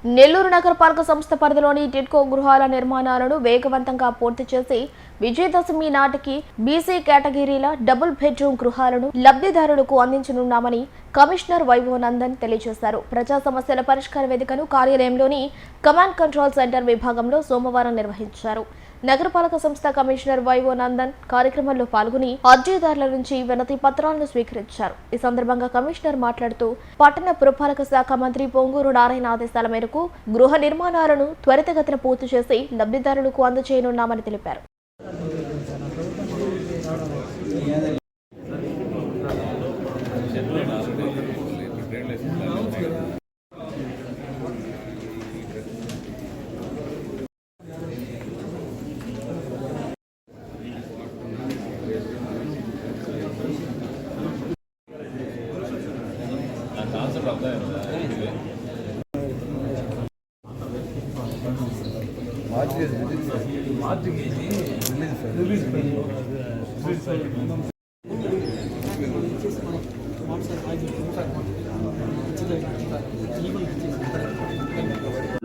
నెల్లూరు నగరపాలక సంస్థ పరిధిలోని టిడ్కో గృహాల నిర్మాణాలను వేగవంతంగా పూర్తి చేసి విజయదశమి నాటికి బీసీ కేటగిరీల డబుల్ బెడ్రూమ్ గృహాలను లబ్ధిదారులకు అందించనున్నామని కమిషనర్ వైభవ్ నందన్ తెలియజేశారు. ప్రజా సమస్యల పరిష్కార వేదికను కార్యాలయంలోని కమాండ్ కంట్రోల్ సెంటర్ విభాగంలో సోమవారం నిర్వహించారు. నగరపాలక సంస్థ కమిషనర్ వైభవ్ నందన్ కార్యక్రమంలో పాల్గొని అర్జీదారుల నుంచి వినతి పత్రాలను స్వీకరించారు. ఈ సందర్భంగా కమిషనర్ మాట్లాడుతూ పట్టణ పురపాలక శాఖ మంత్రి పొంగూరు నారాయణ ఆదేశాల మేరకు గృహ నిర్మాణాలను త్వరితగతిన పూర్తి చేసి లబ్ధిదారులకు అందజేయనున్నామని తెలిపారు.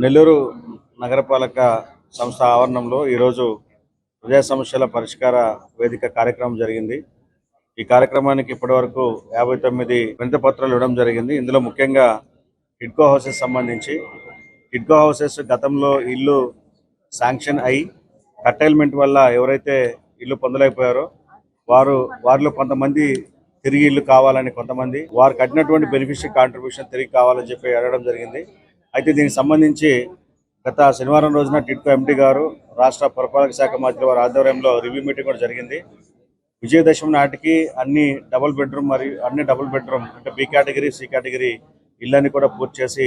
నెల్లూరు నగరపాలక సంస్థ ఆవరణంలో ఈరోజు ప్రజా సమస్యల పరిష్కార వేదిక కార్యక్రమం జరిగింది. ఈ కార్యక్రమానికి ఇప్పటివరకు 59 వినతి పత్రాలు ఇవ్వడం జరిగింది. ఇందులో ముఖ్యంగా టిడ్కో హౌసెస్ సంబంధించి టిడ్కో హౌసెస్ గతంలో ఇల్లు శాంక్షన్ అయి కట్టైల్మెంట్ వల్ల ఎవరైతే ఇల్లు పొందలేకపోయారో వారిలో కొంతమంది తిరిగి ఇల్లు కావాలని, కొంతమంది వారు కట్టినటువంటి బెనిఫిషియరీ కాంట్రిబ్యూషన్ తిరిగి కావాలని చెప్పి అడగడం జరిగింది. అయితే దీనికి సంబంధించి గత శనివారం రోజున టిడ్కో ఎండి గారు, రాష్ట్ర పురపాలక శాఖ మంత్రి వారి ఆధ్వర్యంలో రివ్యూ మీటింగ్ కూడా జరిగింది. విజయదశమి నాటికి అన్ని డబుల్ బెడ్రూమ్ అంటే బి కేటగిరీ, సి కేటగిరీ ఇళ్ళని కూడా పూర్తి చేసి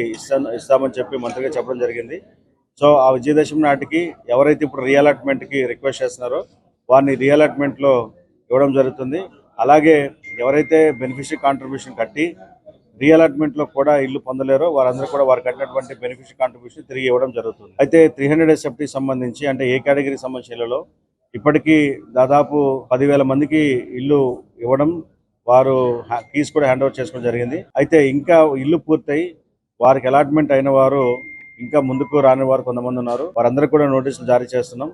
ఇస్తామని చెప్పి మంత్రిగా చెప్పడం జరిగింది. సో ఆ విజయదశమి నాటికి ఎవరైతే ఇప్పుడు రీఅలాట్మెంట్కి రిక్వెస్ట్ చేస్తున్నారో వారిని రీఅలాట్మెంట్లో ఇవ్వడం జరుగుతుంది. అలాగే ఎవరైతే బెనిఫిషరీ కాంట్రిబ్యూషన్ కట్టి రీఅలాట్మెంట్లో కూడా ఇల్లు పొందలేరో వారందరూ కూడా వారు కట్టినటువంటి బెనిఫిషరీ కాంట్రిబ్యూషన్ తిరిగి ఇవ్వడం జరుగుతుంది. అయితే 300 SFT సంబంధించి అంటే ఏ కేటగిరీ సంబంధించిన ఇళ్లలో ఇప్పటికీ దాదాపు 10,000 మందికి ఇల్లు ఇవ్వడం, వారు కీస్ కూడా హ్యాండ్ ఓవర్ చేసుకోవడం జరిగింది. అయితే ఇంకా ఇల్లు పూర్తయి వారికి అలాట్మెంట్ అయిన వారు ఇంకా ముందుకు రాని వారు కొంతమంది ఉన్నారు. వారందరూ కూడా నోటీసులు జారీ చేస్తున్నాం.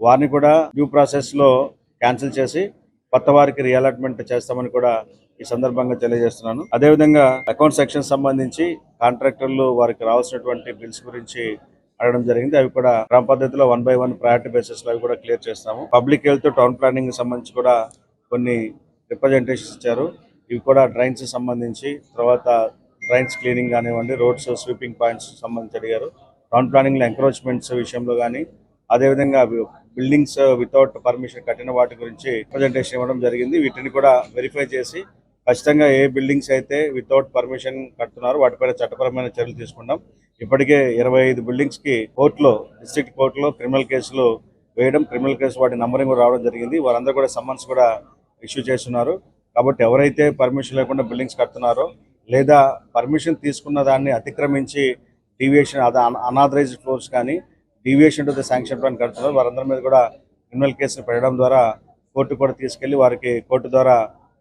వారిని కూడా డ్యూ ప్రాసెస్లో క్యాన్సిల్ చేసి కొత్త వారికి రీఅలాట్మెంట్ చేస్తామని కూడా ఈ సందర్భంగా తెలియజేస్తున్నాను. అదేవిధంగా అకౌంట్ సెక్షన్ సంబంధించి కాంట్రాక్టర్లు వారికి రావాల్సినటువంటి బిల్స్ గురించి అడగడం జరిగింది. అవి కూడా క్రమ పద్ధతిలో 1 by 1 ప్రయారిటీ బేసిస్ లో అవి కూడా క్లియర్ చేస్తాము. పబ్లిక్ హెల్త్, టౌన్ ప్లానింగ్ సంబంధించి కూడా కొన్ని రిప్రజెంటేషన్స్ ఇచ్చారు. ఇవి కూడా డ్రైన్స్ సంబంధించి, తర్వాత డ్రైన్స్ క్లీనింగ్ కానివ్వండి, రోడ్స్ స్వీపింగ్ పాయింట్స్ సంబంధించి అడిగారు. టౌన్ ప్లానింగ్ లో ఎంక్రోచ్మెంట్స్ విషయంలో కానీ, అదేవిధంగా బిల్డింగ్స్ వితౌట్ పర్మిషన్ కట్టిన వాటి గురించి రిప్రజెంటేషన్ ఇవ్వడం జరిగింది. వీటిని కూడా వెరిఫై చేసి ఖచ్చితంగా ఏ బిల్డింగ్స్ అయితే వితౌట్ పర్మిషన్ కడుతున్నారో వాటిపైన చట్టపరమైన చర్యలు తీసుకుంటాం. ఇప్పటికే 25 బిల్డింగ్స్కి డిస్ట్రిక్ట్ కోర్టులో క్రిమినల్ కేసులు వేయడం, క్రిమినల్ కేసు వాటి నంబరింగ్ రావడం జరిగింది. వారందరూ కూడా సమ్మన్స్ కూడా ఇష్యూ చేస్తున్నారు. కాబట్టి ఎవరైతే పర్మిషన్ లేకుండా బిల్డింగ్స్ కడుతున్నారో లేదా పర్మిషన్ తీసుకున్న దాన్ని అతిక్రమించి డీవియేషన్ అనాథరైజ్డ్ ఫ్లోర్స్ కానీ deviation to the sanction plan కడుతున్నారు, వారందరి మీద కూడా క్రిమినల్ కేసులు పెట్టడం ద్వారా కోర్టు కూడా తీసుకెళ్లి వారికి కోర్టు ద్వారా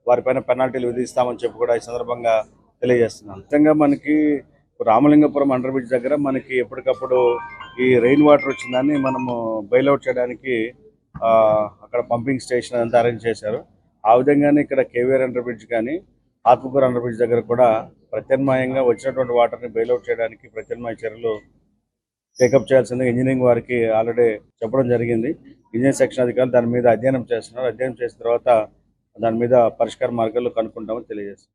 వారిపైన పెనాల్టీలు విధిస్తామని చెప్పి కూడా ఈ సందర్భంగా తెలియజేస్తున్నాను. ముఖ్యంగా మనకి రామలింగపురం అండర్ బ్రిడ్జ్ దగ్గర మనకి ఎప్పటికప్పుడు ఈ రెయిన్ వాటర్ వచ్చిందని మనము బైల్అవుట్ చేయడానికి అక్కడ పంపింగ్ స్టేషన్ అంతా అరేంజ్ చేశారు. ఆ విధంగానే ఇక్కడ కేవీఆర్ అండర్ బ్రిడ్జ్ కానీ, ఆత్మకూరు అండర్ బ్రిడ్జ్ దగ్గర కూడా ప్రత్యామ్నాయంగా వచ్చినటువంటి వాటర్ని బైల్అవుట్ చేయడానికి ప్రత్యామ్నాయ చర్యలు టేకప్ చేయాల్సిందిగా ఇంజనీరింగ్ వారికి ఆల్రెడీ చెప్పడం జరిగింది. ఇంజనీరింగ్ సెక్షన్ అధికారులు దాని మీద అధ్యయనం చేస్తున్నారు. అధ్యయనం చేసిన తర్వాత దాని మీద పరిష్కార మార్గాలు కనుక్కుంటామని తెలియజేస్తారు.